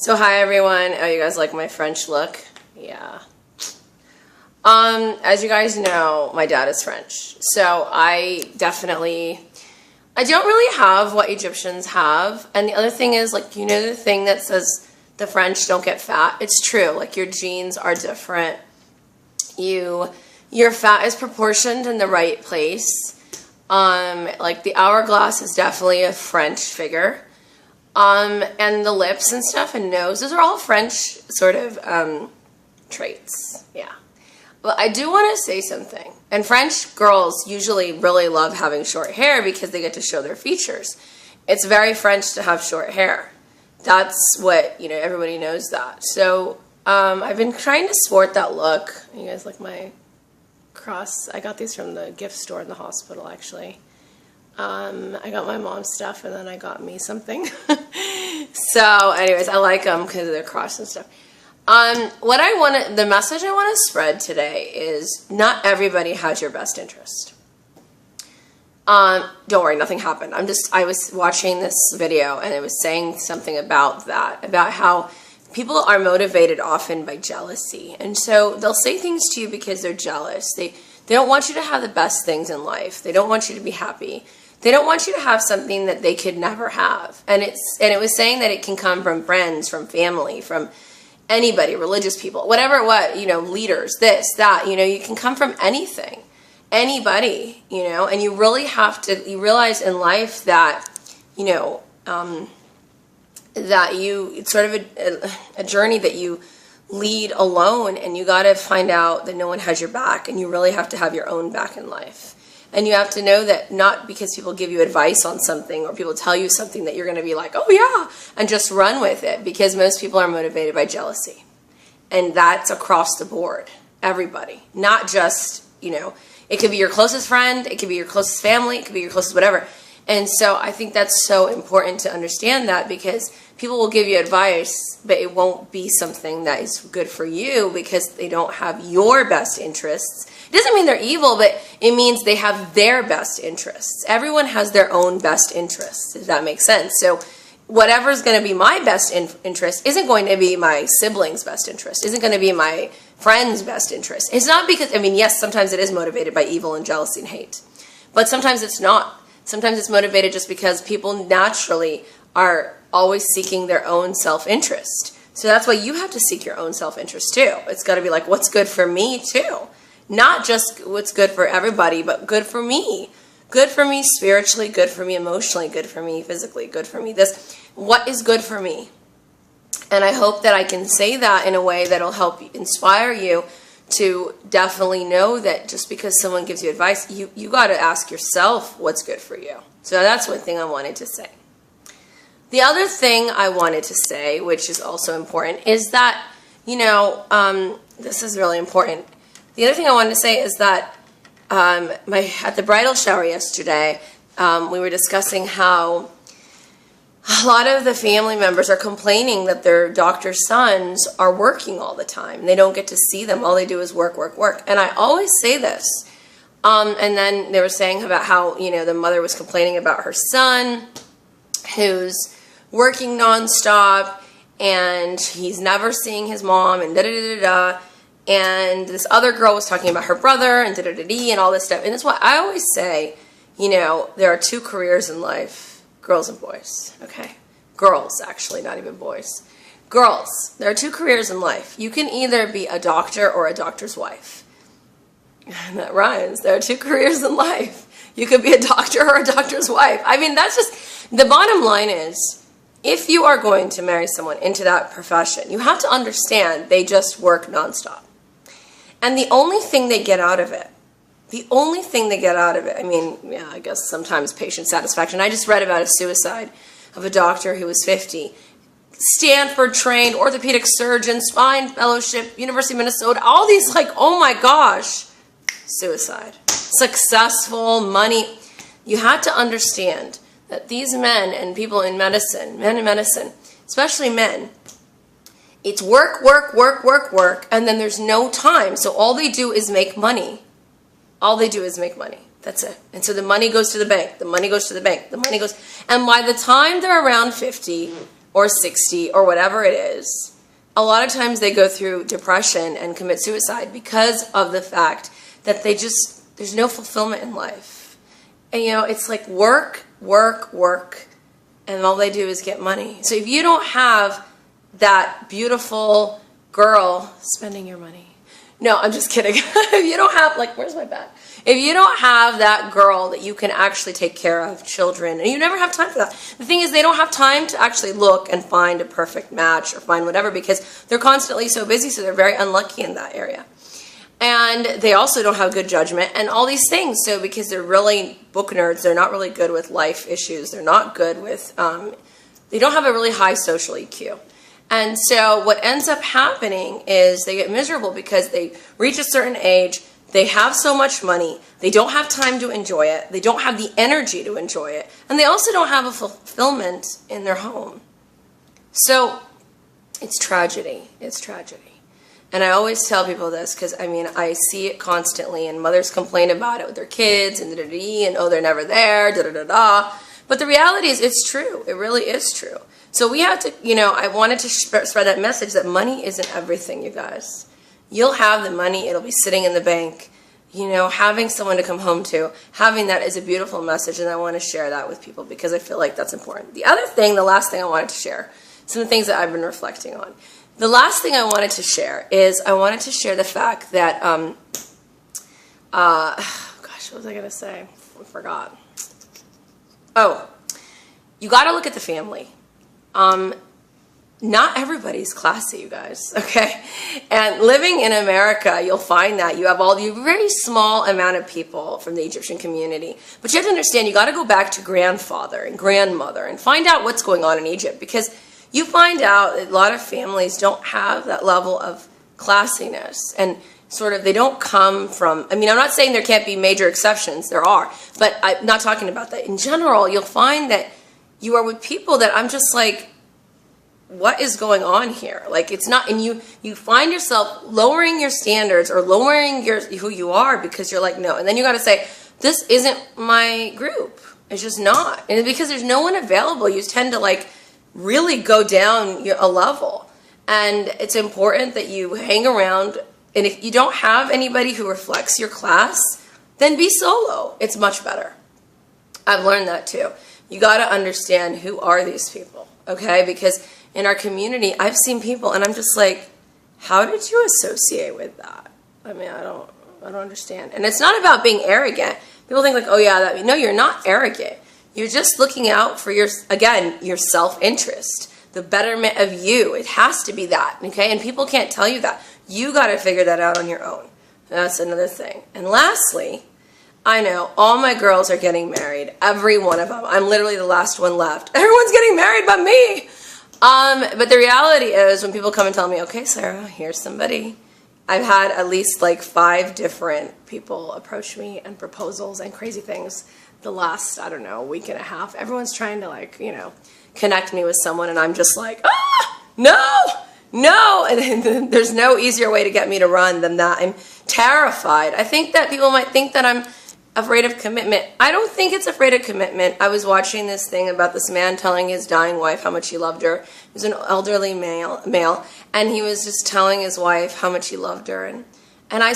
So hi everyone. Oh, you guys like my French look? Yeah. As you guys know, my dad is French. So I don't really have what Egyptians have. And the other thing is, like, you know the thing that says the French don't get fat? It's true. Like, your genes are different. Your fat is proportioned in the right place. Like the hourglass is definitely a French figure. And the lips and stuff and nose, those are all French sort of traits. Yeah. But I do want to say something. And French girls usually really love having short hair because they get to show their features. It's very French to have short hair. That's what, everybody knows that. So I've been trying to sport that look. You guys like my cross? I got these from the gift store in the hospital, actually. I got my mom's stuff, and then I got me something. So, anyways, I like them because of their cross and stuff. The message I want to spread today is not everybody has your best interest. Don't worry, nothing happened. I was watching this video, and it was saying something about that, about how people are motivated often by jealousy. And so they'll say things to you because they're jealous. They don't want you to have the best things in life. They don't want you to be happy. They don't want you to have something that they could never have. And it was saying that it can come from friends, from family, from anybody, religious people, whatever leaders, this, that, you can come from anything, anybody, and you really you realize in life that, that it's sort of a journey that you lead alone, and you got to find out that no one has your back, and you really have to have your own back in life. And you have to know that not because people give you advice on something or people tell you something that you're going to be like, oh yeah, and just run with it, because most people are motivated by jealousy. And that's across the board. Everybody. Not just, it could be your closest friend, it could be your closest family, it could be your closest whatever. And so I think that's so important to understand that, because people will give you advice, but it won't be something that is good for you because they don't have your best interests. It doesn't mean they're evil, but it means they have their best interests. Everyone has their own best interests, if that makes sense. So whatever's going to be my best interest isn't going to be my sibling's best interest, isn't going to be my friend's best interest. It's not because, yes, sometimes it is motivated by evil and jealousy and hate, but sometimes it's not. Sometimes it's motivated just because people naturally are always seeking their own self-interest. So that's why you have to seek your own self-interest too. It's got to be like, what's good for me too? Not just what's good for everybody, but good for me. Good for me spiritually, good for me emotionally, good for me physically, good for me this. What is good for me? And I hope that I can say that in a way that'll help inspire you to definitely know that just because someone gives you advice, you got to ask yourself what's good for you. So that's one thing I wanted to say. The other thing I wanted to say, which is also important, is that, this is really important. The other thing I wanted to say is that at the bridal shower yesterday, we were discussing how a lot of the family members are complaining that their doctor's sons are working all the time. They don't get to see them. All they do is work, work, work. And I always say this. And then they were saying about how, the mother was complaining about her son who's working nonstop and he's never seeing his mom and da-da-da-da-da. And this other girl was talking about her brother and da-da-da-da and all this stuff. And that's why I always say, there are two careers in life. Girls and boys, okay? Girls, actually, not even boys. Girls, there are two careers in life. You can either be a doctor or a doctor's wife. And that rhymes. There are two careers in life. You could be a doctor or a doctor's wife. That's just, the bottom line is, if you are going to marry someone into that profession, you have to understand they just work nonstop. And the only thing they get out of it, I guess sometimes patient satisfaction. I just read about a suicide of a doctor who was 50. Stanford trained, orthopedic surgeon, spine fellowship, University of Minnesota, all these oh my gosh, suicide. Successful, money. You had to understand that these men and people in medicine, especially men, it's work, work, work, work, work, and then there's no time. So all they do is make money. All they do is make money. That's it. And so the money goes to the bank. The money goes to the bank. The money goes. And by the time they're around 50, or 60 or whatever it is, a lot of times they go through depression and commit suicide because of the fact that there's no fulfillment in life. And it's like work, work, work, and all they do is get money. So if you don't have that beautiful girl spending your money. No, I'm just kidding. If you don't have, where's my bag? If you don't have that girl that you can actually take care of children, and you never have time for that. The thing is, they don't have time to actually look and find a perfect match or find whatever because they're constantly so busy, so they're very unlucky in that area. And they also don't have good judgment and all these things. So because they're really book nerds, they're not really good with life issues. They're not good with, they don't have a really high social EQ. And so what ends up happening is they get miserable because they reach a certain age, they have so much money, they don't have time to enjoy it, they don't have the energy to enjoy it, and they also don't have a fulfillment in their home. So it's tragedy. It's tragedy. And I always tell people this because, I see it constantly, and mothers complain about it with their kids, and and oh, they're never there, da-da-da-da. But the reality is it's true. It really is true. So we have to, I wanted to spread that message that money isn't everything, you guys. You'll have the money. It'll be sitting in the bank. Having someone to come home to, having that is a beautiful message, and I want to share that with people because I feel like that's important. The other thing, the last thing I wanted to share, some of the things that I've been reflecting on. The last thing I wanted to share is I wanted to share the fact that, gosh, what was I going to say? I forgot. Oh, you got to look at the family. Not everybody's classy, you guys, okay? And living in America, you'll find that you have a very small amount of people from the Egyptian community. But you have to understand, you got to go back to grandfather and grandmother and find out what's going on in Egypt, because you find out that a lot of families don't have that level of classiness, and sort of they don't come from, I'm not saying there can't be major exceptions, there are, but I'm not talking about that. In general, you'll find that you are with people that I'm just like, what is going on here? It's not, and you find yourself lowering your standards or lowering who you are because you're like, no. And then you got to say, this isn't my group. It's just not. And because there's no one available, you tend to really go down a level. And it's important that you hang around. And if you don't have anybody who reflects your class, then be solo. It's much better. I've learned that too. You got to understand, who are these people, okay? Because in our community, I've seen people, and I'm just like, how did you associate with that? I don't understand. And it's not about being arrogant. People think oh yeah, no, you're not arrogant. You're just looking out for your self-interest, the betterment of you. It has to be that, okay? And people can't tell you that. You got to figure that out on your own. That's another thing. And lastly, I know all my girls are getting married. Every one of them. I'm literally the last one left. Everyone's getting married but me. But the reality is, when people come and tell me, okay, Sarah, here's somebody. I've had at least 5 different people approach me and proposals and crazy things the last, week and a half. Everyone's trying to connect me with someone, and I'm just like, no. And there's no easier way to get me to run than that. I'm terrified. I think that people might think that I'm afraid of commitment. I don't think it's afraid of commitment. I was watching this thing about this man telling his dying wife how much he loved her. He was an elderly male, and he was just telling his wife how much he loved her. And I